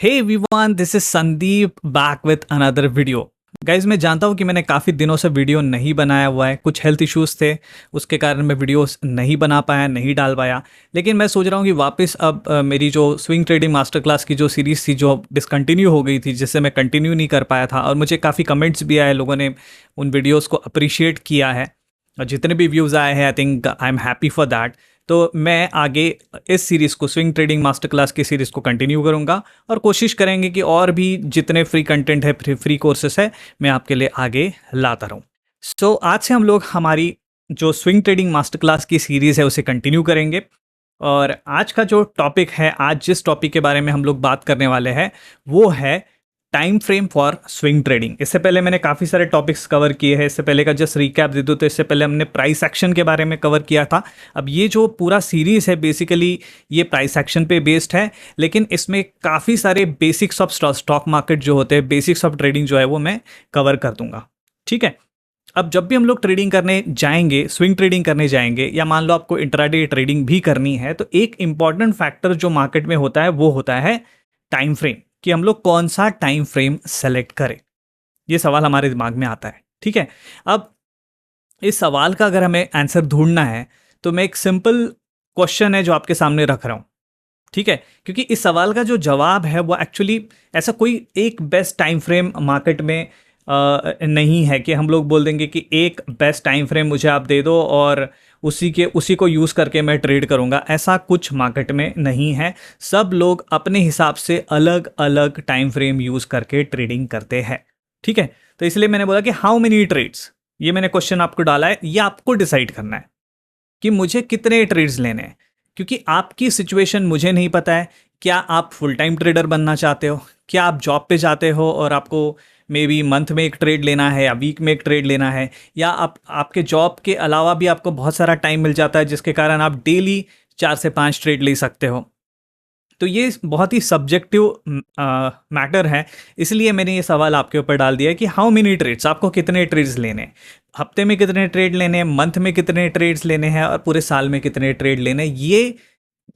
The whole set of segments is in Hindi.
Hey everyone, this is Sandeep back with another video. Guys, मैं जानता हूँ कि मैंने काफ़ी दिनों से वीडियो नहीं बनाया हुआ है। कुछ हेल्थ इश्यूज़ थे, उसके कारण मैं वीडियोस नहीं बना पाया, नहीं डाल पाया। लेकिन मैं सोच रहा हूँ कि वापस अब मेरी जो स्विंग ट्रेडिंग मास्टर क्लास की जो सीरीज़ थी, जो डिसकंटिन्यू हो गई थी, जिससे मैं कंटिन्यू नहीं कर पाया था, और मुझे काफ़ी कमेंट्स भी आए, लोगों ने उन वीडियोज़ को अप्रिशिएट किया है, और जितने भी व्यूज़ आए हैं, I think I am happy for that. तो मैं आगे इस सीरीज़ को, स्विंग ट्रेडिंग मास्टर क्लास की सीरीज़ को कंटिन्यू करूँगा, और कोशिश करेंगे कि और भी जितने फ्री कंटेंट है, फ्री कोर्सेस है, मैं आपके लिए आगे लाता रहूँ। सो आज से हम लोग हमारी जो स्विंग ट्रेडिंग मास्टर क्लास की सीरीज़ है उसे कंटिन्यू करेंगे। और आज का जो टॉपिक है, आज जिस टॉपिक के बारे में हम लोग बात करने वाले हैं, वो है time frame for swing trading. इससे पहले मैंने काफ़ी सारे टॉपिक्स कवर किए हैं। इससे पहले का जस्ट रिकैप दे दूँ तो इससे पहले हमने प्राइस एक्शन के बारे में कवर किया था। अब ये जो पूरा सीरीज़ है, बेसिकली ये प्राइस एक्शन पे बेस्ड है, लेकिन इसमें काफ़ी सारे बेसिक्स ऑफ स्टॉक मार्केट जो होते हैं, बेसिक्स ऑफ ट्रेडिंग जो है वो मैं कवर कर दूंगा। ठीक है। अब जब भी हम लोग ट्रेडिंग करने जाएंगे, स्विंग ट्रेडिंग करने जाएंगे, या मान लो आपको इंट्राडे ट्रेडिंग भी करनी है, तो एक इंपॉर्टेंट फैक्टर जो मार्केट में होता है वो होता है टाइम फ्रेम, कि हम लोग कौन सा टाइम फ्रेम सेलेक्ट करें। ये सवाल हमारे दिमाग में आता है। ठीक है। अब इस सवाल का अगर हमें आंसर ढूंढना है, तो मैं एक सिंपल क्वेश्चन है जो आपके सामने रख रहा हूं। ठीक है। क्योंकि इस सवाल का जो जवाब है वो एक्चुअली ऐसा कोई एक बेस्ट टाइम फ्रेम मार्केट में नहीं है कि हम लोग बोल देंगे कि एक बेस्ट टाइम फ्रेम मुझे आप दे दो और उसी को यूज़ करके मैं ट्रेड करूंगा। ऐसा कुछ मार्केट में नहीं है। सब लोग अपने हिसाब से अलग अलग टाइम फ्रेम यूज़ करके ट्रेडिंग करते हैं। ठीक है। तो इसलिए मैंने बोला कि हाउ मेनी ट्रेड्स, ये मैंने क्वेश्चन आपको डाला है, ये आपको डिसाइड करना है कि मुझे कितने ट्रेड्स लेने हैं। क्योंकि आपकी सिचुएशन मुझे नहीं पता है। क्या आप फुल टाइम ट्रेडर बनना चाहते हो? क्या आप जॉब पे जाते हो और आपको मे बी मंथ में एक ट्रेड लेना है या वीक में एक ट्रेड लेना है, या आपके जॉब के अलावा भी आपको बहुत सारा टाइम मिल जाता है जिसके कारण आप डेली 4 से 5 ट्रेड ले सकते हो। तो ये बहुत ही सब्जेक्टिव मैटर है। इसलिए मैंने ये सवाल आपके ऊपर डाल दिया है कि हाउ मेनी ट्रेड्स, आपको कितने ट्रेड्स लेने हैं, हफ्ते में कितने ट्रेड लेने हैं, मंथ में कितने ट्रेड्स लेने हैं, और पूरे साल में कितने ट्रेड लेने हैं। ये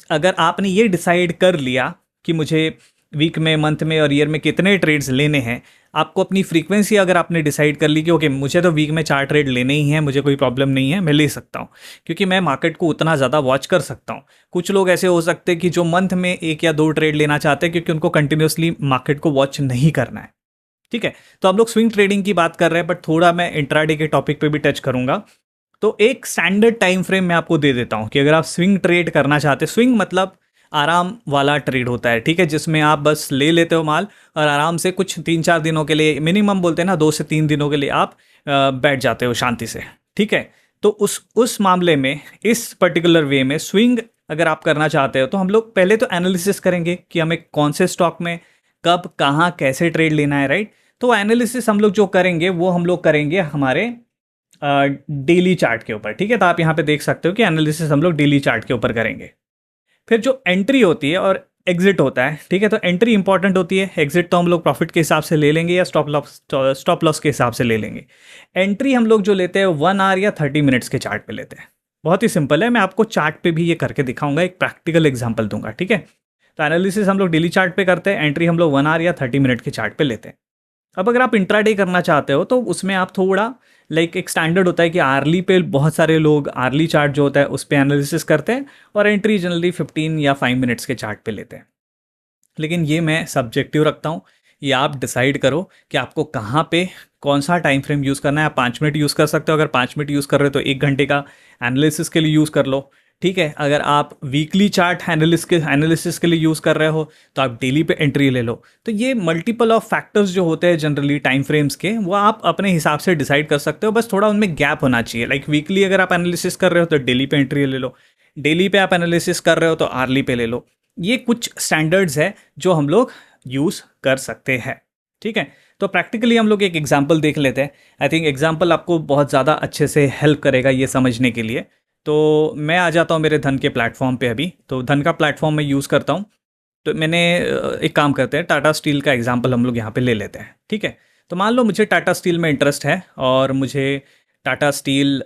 अगर आपने ये डिसाइड कर लिया कि मुझे वीक में, मंथ में और ईयर में कितने ट्रेड्स लेने हैं, आपको अपनी फ्रीक्वेंसी अगर आपने डिसाइड कर ली कि ओके मुझे तो वीक में 4 ट्रेड लेने ही हैं, मुझे कोई प्रॉब्लम नहीं है, मैं ले सकता हूँ, क्योंकि मैं मार्केट को उतना ज़्यादा वॉच कर सकता हूँ। कुछ लोग ऐसे हो सकते हैं कि जो मंथ में 1 या 2 ट्रेड लेना चाहते हैं, क्योंकि उनको कंटिन्यूसली मार्केट को वॉच नहीं करना है। ठीक है। तो हम लोग स्विंग ट्रेडिंग की बात कर रहे हैं, बट थोड़ा मैं इंट्राडे के टॉपिक पे भी टच करूंगा। तो एक स्टैंडर्ड टाइम फ्रेम मैं आपको दे देता हूं कि अगर आप स्विंग ट्रेड करना चाहते हैं, स्विंग मतलब आराम वाला ट्रेड होता है। ठीक है। जिसमें आप बस ले लेते हो माल और आराम से कुछ 3-4 दिनों के लिए, मिनिमम बोलते हैं ना 2 से 3 दिनों के लिए आप बैठ जाते हो शांति से। ठीक है। तो उस मामले में, इस पर्टिकुलर वे में स्विंग अगर आप करना चाहते हो, तो हम लोग पहले तो एनालिसिस करेंगे कि हमें कौन से स्टॉक में कब, कहाँ, कैसे ट्रेड लेना है। राइट। तो एनालिसिस हम लोग जो करेंगे वो हम लोग करेंगे हमारे डेली चार्ट के ऊपर। ठीक है। तो आप यहाँ पे देख सकते हो कि एनालिसिस हम लोग डेली चार्ट के ऊपर करेंगे। फिर जो एंट्री होती है और एग्जिट होता है, ठीक है, तो एंट्री इंपॉर्टेंट होती है, एग्जिट तो हम लोग प्रॉफिट के हिसाब से ले लेंगे या स्टॉप लॉस के हिसाब से ले लेंगे। एंट्री हम लोग जो लेते हैं 1 आवर या 30 मिनट्स के चार्ट पे लेते हैं। बहुत ही सिंपल है, मैं आपको चार्ट पे भी ये करके दिखाऊंगा, एक प्रैक्टिकल एग्जाम्पल दूंगा। ठीक है। तो एनालिसिस हम लोग डेली चार्ट पे करते हैं, एंट्री हम लोग 1 आवर या 30 मिनट के चार्ट पे लेते हैं। अब अगर आप इंट्राडे करना चाहते हो तो उसमें आप थोड़ा एक स्टैंडर्ड होता है कि आर्ली पे बहुत सारे लोग आर्ली चार्ट जो होता है उस पर एनालिसिस करते हैं, और एंट्री जनरली 15 या 5 मिनट्स के चार्ट पे लेते हैं। लेकिन ये मैं सब्जेक्टिव रखता हूँ, ये आप डिसाइड करो कि आपको कहाँ पे कौन सा टाइम फ्रेम यूज़ करना है। आप 5 मिनट यूज़ कर सकते हो, अगर 5 मिनट यूज़ कर रहे हो तो 1 घंटे का एनालिसिस के लिए यूज़ कर लो। ठीक है। अगर आप वीकली चार्ट एनालिसिस के लिए यूज़ कर रहे हो तो आप डेली पे एंट्री ले लो। तो ये मल्टीपल ऑफ फैक्टर्स जो होते हैं जनरली टाइम फ्रेम्स के, वो आप अपने हिसाब से डिसाइड कर सकते हो। बस थोड़ा उनमें गैप होना चाहिए। वीकली अगर आप एनालिसिस कर रहे हो तो डेली पे एंट्री ले लो, डेली पे आप एनालिसिस कर रहे हो तो आर्ली पे ले लो। ये कुछ स्टैंडर्ड्स है जो हम लोग यूज़ कर सकते हैं। ठीक है। तो प्रैक्टिकली हम लोग एक एग्जाम्पल देख लेते हैं। आई थिंक एग्जाम्पल आपको बहुत ज़्यादा अच्छे से हेल्प करेगा ये समझने के लिए। तो मैं आ जाता हूँ मेरे धन के प्लेटफॉर्म पे अभी। तो धन का प्लेटफॉर्म मैं यूज़ करता हूँ। तो मैंने एक काम करते हैं, टाटा स्टील का एग्जांपल हम लोग यहाँ पे ले लेते हैं। ठीक है। तो मान लो मुझे टाटा स्टील में इंटरेस्ट है और मुझे टाटा स्टील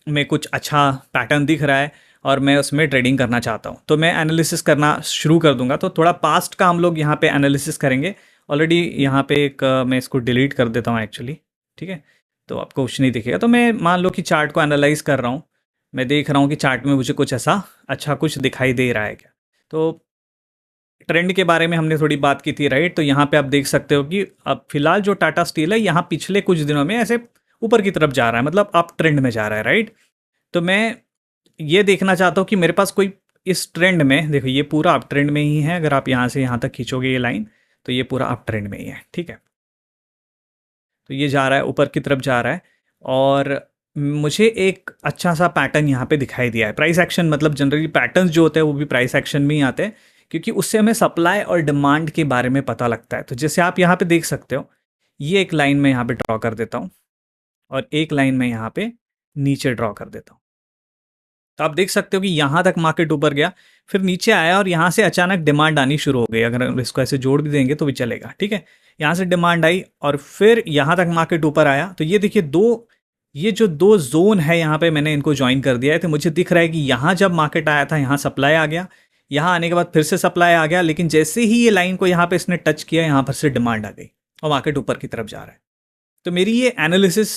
में कुछ अच्छा पैटर्न दिख रहा है और मैं उसमें ट्रेडिंग करना चाहता हूँ, तो मैं एनालिसिस करना शुरू कर दूंगा। तो थोड़ा पास्ट का हम लोग यहाँ पे एनालिसिस करेंगे। ऑलरेडी यहाँ पे एक मैं इसको डिलीट कर देता हूँ एक्चुअली, ठीक है, तो आपको कुछ नहीं दिखेगा। तो मैं मान लो कि चार्ट को एनालाइज कर रहा हूँ, मैं देख रहा हूँ कि चार्ट में मुझे कुछ ऐसा अच्छा कुछ दिखाई दे रहा है क्या। तो ट्रेंड के बारे में हमने थोड़ी बात की थी, राइट। तो यहाँ पे आप देख सकते हो कि अब फिलहाल जो टाटा स्टील है यहाँ पिछले कुछ दिनों में ऐसे ऊपर की तरफ जा रहा है, मतलब अप ट्रेंड में जा रहा है, राइट। तो मैं ये देखना चाहता हूँ कि मेरे पास कोई इस ट्रेंड में, देखो ये पूरा अप ट्रेंड में ही है, अगर आप यहाँ से यहाँ तक खींचोगे ये लाइन तो ये पूरा अप ट्रेंड में ही है, ठीक है। तो ये जा रहा है ऊपर की तरफ जा रहा है, और मुझे एक अच्छा सा पैटर्न यहाँ पे दिखाई दिया है। प्राइस एक्शन, मतलब जनरली पैटर्न्स जो होते हैं वो भी प्राइस एक्शन में ही आते हैं, क्योंकि उससे हमें सप्लाई और डिमांड के बारे में पता लगता है। तो जैसे आप यहाँ पे देख सकते हो, ये एक लाइन में यहाँ पे ड्रॉ कर देता हूँ और एक लाइन में यहाँ पे नीचे ड्रॉ कर देता हूँ। तो आप देख सकते हो कि यहाँ तक मार्केट ऊपर गया, फिर नीचे आया और यहाँ से अचानक डिमांड आनी शुरू हो गई। अगर इसको ऐसे जोड़ भी देंगे तो भी चलेगा, ठीक है। यहाँ से डिमांड आई और फिर यहाँ तक मार्केट ऊपर आया। तो ये देखिए ये जो दो जोन है यहाँ पे मैंने इनको ज्वाइन कर दिया है। तो मुझे दिख रहा है कि यहाँ जब मार्केट आया था यहाँ सप्लाई आ गया, यहाँ आने के बाद फिर से सप्लाई आ गया, लेकिन जैसे ही ये लाइन को यहाँ पे इसने टच किया यहाँ पर से डिमांड आ गई और मार्केट ऊपर की तरफ जा रहा है। तो मेरी ये एनालिसिस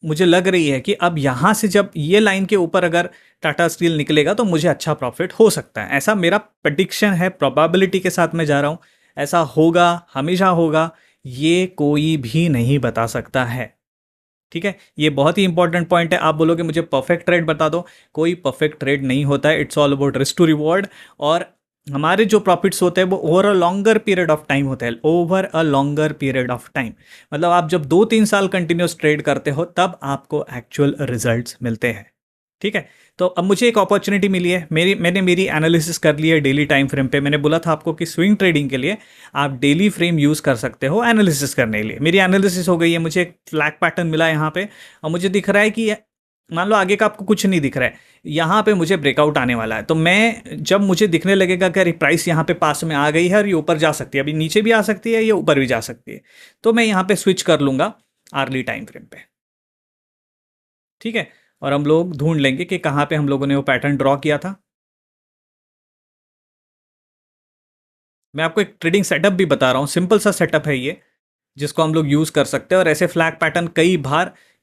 मुझे लग रही है कि अब यहाँ से जब ये लाइन के ऊपर अगर टाटा स्टील निकलेगा तो मुझे अच्छा प्रॉफिट हो सकता है, ऐसा मेरा प्रेडिक्शन है। प्रोबेबिलिटी के साथ मैं जा रहा हूँ, ऐसा होगा, हमेशा होगा, ये कोई भी नहीं बता सकता है, ठीक है। ये बहुत ही इंपॉर्टेंट पॉइंट है। आप बोलोगे मुझे परफेक्ट ट्रेड बता दो, कोई परफेक्ट ट्रेड नहीं होता है। It's all about risk to reward, और हमारे जो प्रॉफिट्स होते हैं वो over a longer period of time होते हैं, over a longer period of time. मतलब आप जब 2-3 साल कंटिन्यूस ट्रेड करते हो तब आपको एक्चुअल रिजल्ट्स मिलते हैं, ठीक है। तो अब मुझे एक अपॉर्चुनिटी मिली है, मैंने मेरी एनालिसिस कर ली है डेली टाइम फ्रेम पे। मैंने बोला था आपको कि स्विंग ट्रेडिंग के लिए आप डेली फ्रेम यूज़ कर सकते हो एनालिसिस करने के लिए। मेरी एनालिसिस हो गई है, मुझे एक फ्लैग पैटर्न मिला है यहाँ पे, और मुझे दिख रहा है कि मान लो आगे का आपको कुछ नहीं दिख रहा है, यहाँ पे मुझे ब्रेकआउट आने वाला है। तो मैं जब मुझे दिखने लगेगा कि प्राइस यहाँ पे पास में आ गई है और ये ऊपर जा सकती है, अभी नीचे भी आ सकती है, ये ऊपर भी जा सकती है, तो मैं यहाँ पे स्विच कर लूँगा आर्ली टाइम फ्रेम पे, ठीक है। और हम लोग ढूंढ लेंगे कि कहाँ पे हम लोगों ने वो पैटर्न ड्रॉ किया था। मैं आपको एक ट्रेडिंग सेटअप भी बता रहा हूँ, सिंपल सा सेटअप है ये, जिसको हम लोग यूज़ कर सकते हैं। और ऐसे फ्लैग पैटर्न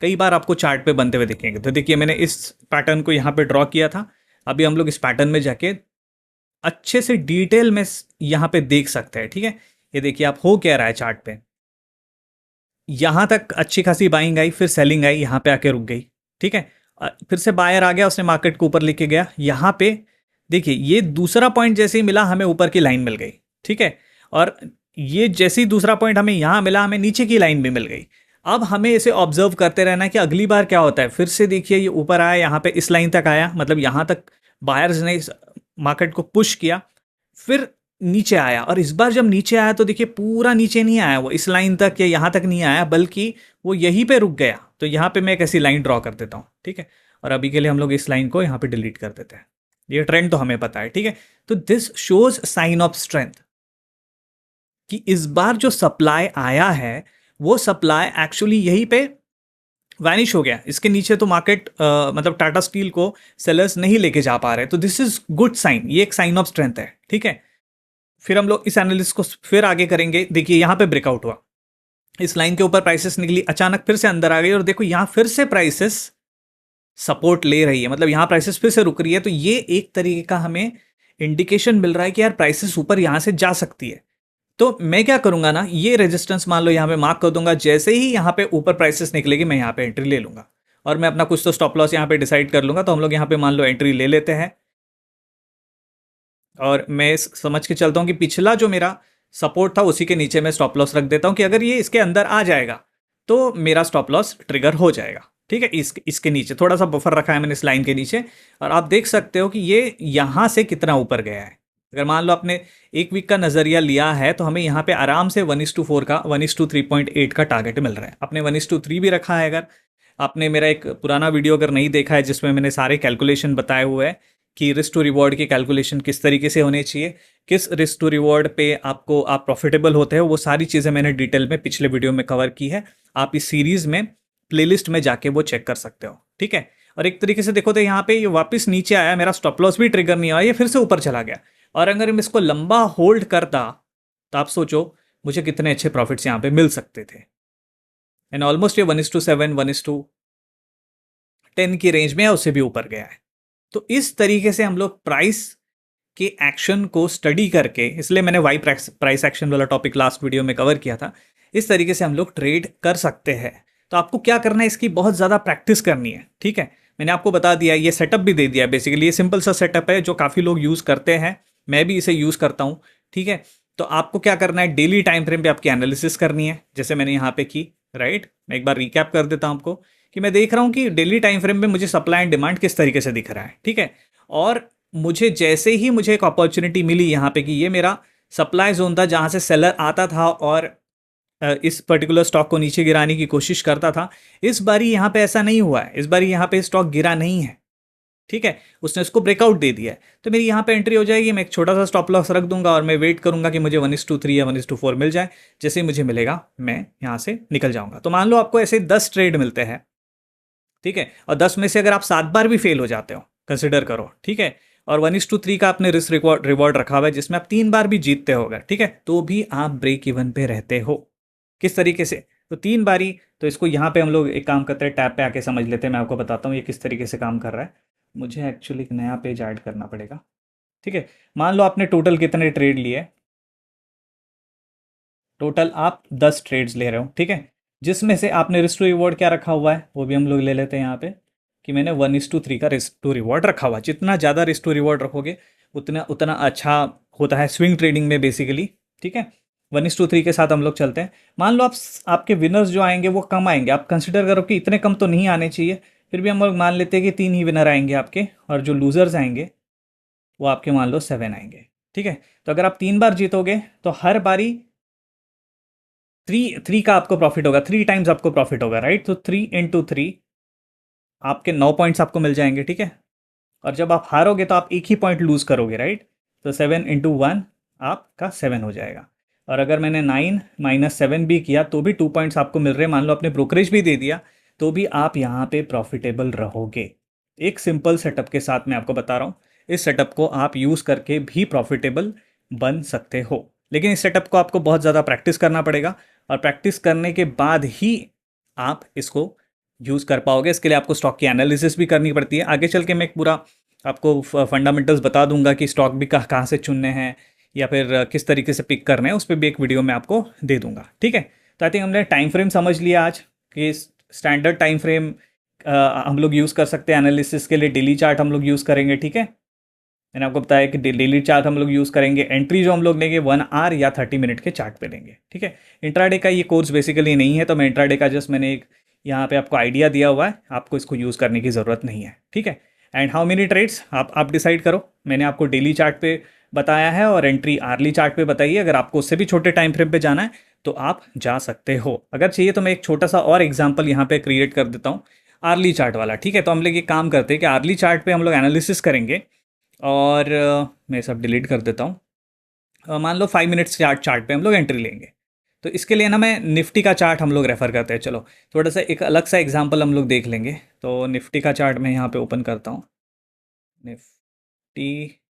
कई बार आपको चार्ट पे बनते हुए दिखेंगे। तो देखिए मैंने इस पैटर्न को यहाँ पे ड्रॉ किया था, अभी हम लोग इस पैटर्न में जाके अच्छे से डिटेल में यहाँ पे देख सकते हैं, ठीक है। ये देखिए आप हो क्या रहा है चार्ट पे, यहाँ तक अच्छी खासी बाइंग आई, फिर सेलिंग आई, यहाँ पे आके रुक गई, ठीक है। फिर से बायर आ गया, उसने मार्केट को ऊपर लेके गया। यहाँ पे देखिए ये दूसरा पॉइंट जैसे ही मिला हमें ऊपर की लाइन मिल गई, ठीक है। और ये जैसे ही दूसरा पॉइंट हमें यहाँ मिला, हमें नीचे की लाइन भी मिल गई। अब हमें इसे ऑब्जर्व करते रहना है कि अगली बार क्या होता है। फिर से देखिए ये ऊपर आया, यहाँ पे इस लाइन तक आया, मतलब यहाँ तक बायर्स ने मार्केट को पुश किया, फिर नीचे आया। और इस बार जब नीचे आया तो देखिए पूरा नीचे नहीं आया, वो इस लाइन तक या यहाँ तक नहीं आया, बल्कि वो यहीं पे रुक गया। तो यहाँ पे मैं एक ऐसी लाइन ड्रॉ कर देता हूँ, ठीक है। और अभी के लिए हम लोग इस लाइन को यहाँ पे डिलीट कर देते हैं। ये ट्रेंड तो हमें पता है, ठीक है। तो this shows sign of strength कि इस बार जो सप्लाई आया है वो सप्लाई एक्चुअली यहीं पे वैनिश हो गया। इसके नीचे तो मार्केट मतलब टाटा स्टील को सेलर्स नहीं लेके जा पा रहे। तो दिस इज गुड साइन, ये एक साइन ऑफ स्ट्रेंथ है, ठीक है। फिर हम लोग इस एनालिसिस को फिर आगे करेंगे। देखिए यहाँ पे ब्रेकआउट हुआ, इस लाइन के ऊपर प्राइसेस निकली, अचानक फिर से अंदर आ गई, और देखो यहाँ फिर से प्राइसेस सपोर्ट ले रही है, मतलब यहाँ प्राइसेस फिर से रुक रही है। तो ये एक तरीके का हमें इंडिकेशन मिल रहा है कि यार प्राइसेस ऊपर यहाँ से जा सकती है। तो मैं क्या करूंगा ना, ये रेजिस्टेंस मान लो यहाँ पे मार्क कर दूंगा, जैसे ही यहाँ पे ऊपर प्राइसेस निकलेगी मैं यहाँ पे एंट्री ले लूंगा, और मैं अपना कुछ तो स्टॉप लॉस यहाँ पे डिसाइड कर लूंगा। तो हम लोग यहाँ पे मान लो एंट्री ले लेते हैं, और मैं समझ के चलता हूँ कि पिछला जो मेरा सपोर्ट था उसी के नीचे मैं स्टॉप लॉस रख देता हूँ कि अगर ये इसके अंदर आ जाएगा तो मेरा स्टॉप लॉस ट्रिगर हो जाएगा, ठीक है। इसके नीचे थोड़ा सा बफर रखा है मैंने इस लाइन के नीचे, और आप देख सकते हो कि ये यहाँ से कितना ऊपर गया है। अगर मान लो आपने एक वीक का नज़रिया लिया है तो हमें यहाँ पे आराम से 1:4 का 1:3.8 का टारगेट मिल रहा है। आपने 1:3 भी रखा है। अगर आपने मेरा एक पुराना वीडियो अगर नहीं देखा है जिसमें मैंने सारे कैलकुलेशन बताए हुए हैं कि रिस्क टू रिवॉर्ड की कैलकुलेशन किस तरीके से होने चाहिए, किस रिस्क टू रिवॉर्ड पे आप प्रॉफिटेबल होते हैं, वो सारी चीज़ें मैंने डिटेल में पिछले वीडियो में कवर की है। आप इस सीरीज़ में प्लेलिस्ट में जाके वो चेक कर सकते हो, ठीक है। और एक तरीके से देखो तो यहाँ पे ये वापस नीचे आया, मेरा स्टॉप लॉस भी ट्रिगर नहीं हुआ, ये फिर से ऊपर चला गया। और अगर मैं इसको लंबा होल्ड करता तो आप सोचो मुझे कितने अच्छे प्रॉफिट्स यहाँ पे मिल सकते थे। एंड ऑलमोस्ट ये 1:7, 1:10 की रेंज में है, उससे भी ऊपर गया है। तो इस तरीके से हम लोग प्राइस के एक्शन को स्टडी करके, इसलिए मैंने वाई प्राइस एक्शन वाला टॉपिक लास्ट वीडियो में कवर किया था, इस तरीके से हम लोग ट्रेड कर सकते हैं। तो आपको क्या करना है, इसकी बहुत ज़्यादा प्रैक्टिस करनी है। ठीक है, मैंने आपको बता दिया, ये सेटअप भी दे दिया। बेसिकली ये सिंपल सा सेटअप है जो काफ़ी लोग यूज़ करते हैं, मैं भी इसे यूज़ करता हूँ। ठीक है, तो आपको क्या करना है, डेली टाइम फ्रेम पे आपकी एनालिसिस करनी है, जैसे मैंने यहाँ पे की। राइट, मैं एक बार रिकैप कर देता हूँ आपको कि मैं देख रहा हूँ कि डेली टाइम फ्रेम में मुझे सप्लाई एंड डिमांड किस तरीके से दिख रहा है। ठीक है, और मुझे जैसे ही मुझे एक अपॉर्चुनिटी मिली यहाँ पे कि ये मेरा सप्लाई जोन था जहाँ से सेलर आता था और इस पर्टिकुलर स्टॉक को नीचे गिराने की कोशिश करता था। इस बारी यहाँ पे ऐसा नहीं हुआ है, इस बारी यहाँ पे स्टॉक गिरा नहीं है। ठीक है, उसने उसको ब्रेकआउट दे दिया है, तो मेरी यहाँ पे एंट्री हो जाएगी। मैं एक छोटा सा स्टॉप लॉस रख दूंगा और मैं वेट करूंगा कि मुझे 1:3 या 1:4 मिल जाए। जैसे ही मुझे मिलेगा मैं यहाँ से निकल जाऊंगा। तो मान लो आपको ऐसे 10 ट्रेड मिलते हैं। ठीक है, और 10 में से अगर आप 7 बार भी फेल हो जाते हो, कंसिडर करो। ठीक है, और 1:3 का आपने रिस्क रिवॉर्ड रखा हुआ है जिसमें आप 3 बार भी जीतते हो अगर, ठीक है, तो भी आप ब्रेक इवन पे रहते हो। किस तरीके से, तो 3 बारी। तो इसको यहाँ पे हम लोग एक काम करते हैं, टैब पे आके समझ लेते हैं। मैं आपको बताता हूँ ये किस तरीके से काम कर रहा है। मुझे एक्चुअली एक नया पेज ऐड करना पड़ेगा। ठीक है, मान लो आपने टोटल कितने ट्रेड लिए, टोटल आप 10 ट्रेड्स ले रहे हो। ठीक है, जिसमें से आपने रिस्क टू रिवॉर्ड क्या रखा हुआ है वो भी हम लोग ले लेते हैं यहाँ पे, कि मैंने 1:3 का रिस्क टू रिवॉर्ड रखा हुआ है। जितना ज़्यादा रिस्क टू रिवॉर्ड रखोगे उतना उतना अच्छा होता है स्विंग ट्रेडिंग में बेसिकली। ठीक है, 1:3 के साथ हम लोग चलते हैं। मान लो आपके विनर्स जो आएंगे वो कम आएंगे, आप कंसिडर करो कि इतने कम तो नहीं आने चाहिए, फिर भी हम लोग मान लेते हैं कि 3 ही विनर आएंगे आपके, और जो लूजर्स आएंगे वो आपके मान लो 7 आएंगे। ठीक है, तो अगर आप 3 बार जीतोगे तो हर बारी 3 का आपको प्रॉफिट होगा, 3 टाइम्स आपको प्रॉफिट होगा। राइट, तो 3 × 3 आपके 9 पॉइंट्स आपको मिल जाएंगे। ठीक है, और जब आप हारोगे तो आप एक ही पॉइंट लूज करोगे। राइट, तो 7 × 1 आपका 7 हो जाएगा। और अगर मैंने 9 - 7 भी किया तो भी 2 पॉइंट्स आपको मिल रहे हैं। मान लो आपने ब्रोकरेज भी दे दिया तो भी आप यहाँ पे प्रॉफिटेबल रहोगे। एक सिंपल सेटअप के साथ मैं आपको बता रहा हूँ, इस सेटअप को आप यूज़ करके भी प्रॉफिटेबल बन सकते हो। लेकिन इस सेटअप को आपको बहुत ज़्यादा प्रैक्टिस करना पड़ेगा, और प्रैक्टिस करने के बाद ही आप इसको यूज़ कर पाओगे। इसके लिए आपको स्टॉक की एनालिसिस भी करनी पड़ती है। आगे चल के मैं एक पूरा आपको फंडामेंटल्स बता दूंगा कि स्टॉक भी कहाँ से चुनने हैं या फिर किस तरीके से पिक करने हैं, उस पर भी एक वीडियो मैं आपको दे दूंगा। ठीक है, तो आई थिंक हमने टाइम फ्रेम समझ लिया आज कि स्टैंडर्ड टाइम फ्रेम हम लोग यूज़ कर सकते हैं एनालिसिस के लिए। डेली चार्ट हम लोग यूज़ करेंगे। ठीक है, मैंने आपको बताया कि डेली चार्ट हम लोग यूज़ करेंगे। एंट्री जो हम लोग लेंगे 1 आवर या 30 मिनट के चार्ट पे लेंगे। ठीक है, इंट्राडे का ये कोर्स बेसिकली नहीं है, तो मैं इंट्राडे का जस्ट मैंने एक यहाँ पे आपको आइडिया दिया हुआ है, आपको इसको यूज़ करने की ज़रूरत नहीं है। ठीक है, एंड हाउ मेनी ट्रेड्स आप डिसाइड करो। मैंने आपको डेली चार्ट पे बताया है और एंट्री आर्ली चार्ट पे बताइए। अगर आपको उससे भी छोटे टाइम फ्रेम पे जाना है तो आप जा सकते हो। अगर चाहिए तो मैं एक छोटा सा और एग्जाम्पल यहाँ पे क्रिएट कर देता हूँ, आर्ली चार्ट वाला। ठीक है, तो हम लोग ये काम करते हैं कि आर्ली चार्ट पे हम लोग एनालिसिस करेंगे, और मैं सब डिलीट कर देता हूँ। मान लो 5 मिनट्स चार्ट पे हम लोग एंट्री लेंगे। तो इसके लिए ना मैं निफ्टी का चार्ट हम लोग रेफ़र करते हैं। चलो थोड़ा सा एक अलग सा एग्जांपल हम लोग देख लेंगे। तो निफ्टी का चार्ट मैं यहाँ पे ओपन करता हूँ, निफ्टी,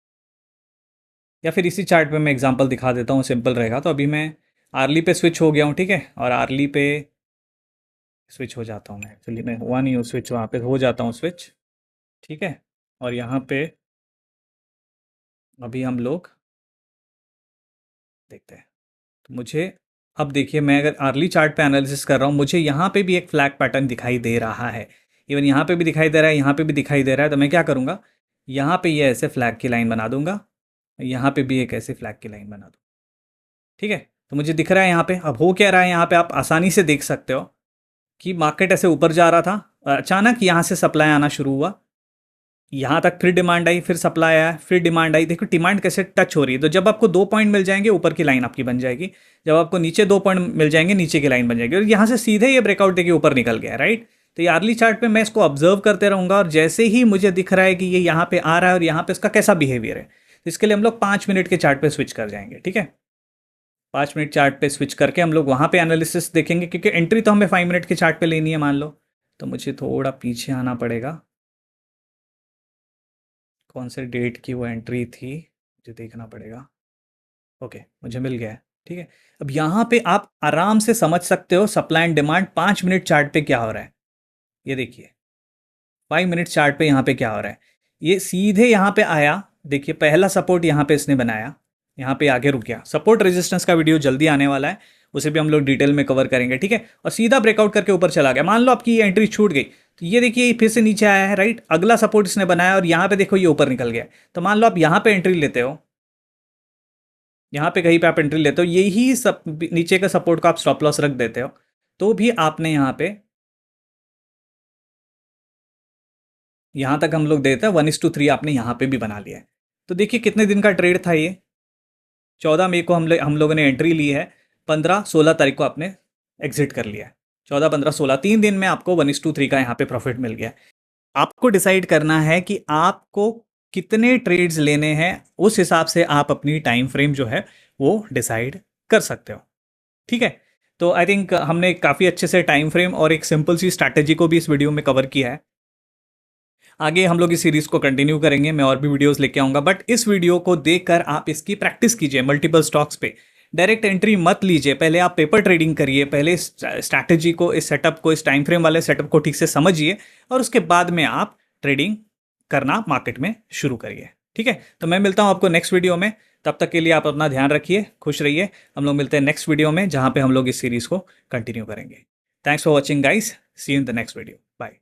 या फिर इसी चार्ट पे मैं एग्जांपल दिखा देता हूँ, सिंपल रहेगा। तो अभी मैं आर्ली पे स्विच हो गया हूँ। ठीक है, और आर्ली पे स्विच हो जाता हूँ मैं, एक्चुअली मैं हुआ नहीं हूँ स्विच, वहाँ पे हो जाता हूँ स्विच। ठीक है, और यहाँ पे अभी हम लोग देखते हैं। तो मुझे अब देखिए, मैं अगर अर्ली चार्ट पे एनालिसिस कर रहा हूँ, मुझे यहाँ पे भी एक फ्लैग पैटर्न दिखाई दे रहा है। इवन यहाँ पे भी दिखाई दे रहा है, यहाँ पे भी दिखाई दे रहा है। तो मैं क्या करूँगा, यहाँ पे ये ऐसे फ्लैग की लाइन बना दूंगा, यहाँ पे भी एक ऐसे फ्लैग की लाइन बना दूँ। ठीक है, तो मुझे दिख रहा है यहाँ पे। अब हो क्या रहा है, यहाँ पे आप आसानी से देख सकते हो कि मार्केट ऐसे ऊपर जा रहा था और अचानक यहाँ से सप्लाई आना शुरू हुआ, यहाँ तक फिर डिमांड आई, फिर सप्लाई आया, फिर डिमांड आई। देखो डिमांड कैसे टच हो रही है। तो जब आपको 2 पॉइंट मिल जाएंगे ऊपर की लाइन आपकी बन जाएगी, जब आपको नीचे 2 पॉइंट मिल जाएंगे नीचे की लाइन बन जाएगी, और यहाँ से सीधे ये ब्रेकआउट देके ऊपर निकल गया। राइट, तो ये अर्ली चार्ट पे मैं इसको ऑब्जर्व करते रहूँगा, और जैसे ही मुझे दिख रहा है कि ये यहाँ पे आ रहा है और यहाँ पे इसका कैसा बिहेवियर है, तो इसके लिए हम लोग 5 मिनट के चार्ट पे स्विच कर जाएंगे। ठीक है, 5 मिनट चार्ट पे स्विच करके हम लोग वहाँ पे एनालिसिस देखेंगे, क्योंकि एंट्री तो हमें 5 मिनट के चार्ट पे लेनी है मान लो। तो मुझे थोड़ा पीछे आना पड़ेगा, कौन से डेट की वो एंट्री थी, मुझे देखना पड़ेगा। ओके, मुझे मिल गया है। ठीक है, अब यहाँ पे आप आराम से समझ सकते हो supply and demand 5 minute chart पे क्या हो रहा है। ये देखिए 5 मिनट चार्ट पे यहाँ पे क्या हो रहा है, ये सीधे यहाँ पे आया। देखिए पहला सपोर्ट यहाँ पे इसने बनाया, यहाँ पे आगे रुक गया। सपोर्ट रेजिस्टेंस का वीडियो जल्दी आने वाला है, उसे भी हम लोग डिटेल में कवर करेंगे। ठीक है, और सीधा ब्रेकआउट करके ऊपर चला गया। मान लो आपकी ये एंट्री छूट गई, तो ये देखिए फिर से नीचे आया है, राइट। अगला सपोर्ट इसने बनाया और यहाँ पे देखो ये ऊपर निकल गया। तो मान लो आप यहाँ पे एंट्री लेते हो, यहाँ पे कहीं पे आप एंट्री लेते हो, यही सब नीचे का सपोर्ट का आप स्टॉप लॉस रख देते हो, तो भी आपने यहाँ तक हम लोग देते हैं 1:3 आपने यहाँ पे भी बना लिया है। तो देखिए कितने दिन का ट्रेड था ये। 14 मई को हम लोगों ने एंट्री ली है, 15-16 तारीख को आपने एग्जिट कर लिया है। 14, 15, 16 3 दिन में आपको 1:3 का यहाँ पे प्रॉफिट मिल गया। आपको डिसाइड करना है कि आपको कितने ट्रेड्स लेने हैं, उस हिसाब से आप अपनी टाइम फ्रेम जो है वो डिसाइड कर सकते हो। ठीक है, तो आई थिंक हमने काफ़ी अच्छे से टाइम फ्रेम और एक सिंपल सी स्ट्रैटेजी को भी इस वीडियो में कवर किया है। आगे हम लोग इस सीरीज़ को कंटिन्यू करेंगे, मैं और भी वीडियोस लेके आऊँगा, बट इस वीडियो को देखकर आप इसकी प्रैक्टिस कीजिए। मल्टीपल स्टॉक्स पे डायरेक्ट एंट्री मत लीजिए, पहले आप पेपर ट्रेडिंग करिए, पहले इस स्ट्रैटेजी को, इस सेटअप को, इस टाइम फ्रेम वाले सेटअप को ठीक से समझिए, और उसके बाद में आप ट्रेडिंग करना मार्केट में शुरू करिए। ठीक है, तो मैं मिलता हूँ आपको नेक्स्ट वीडियो में। तब तक के लिए आप अपना ध्यान रखिए, खुश रहिए। हम लोग मिलते हैं नेक्स्ट वीडियो में, जहाँ पे हम लोग इस सीरीज़ को कंटिन्यू करेंगे। Thanks for watching guys, see you in the next video, bye.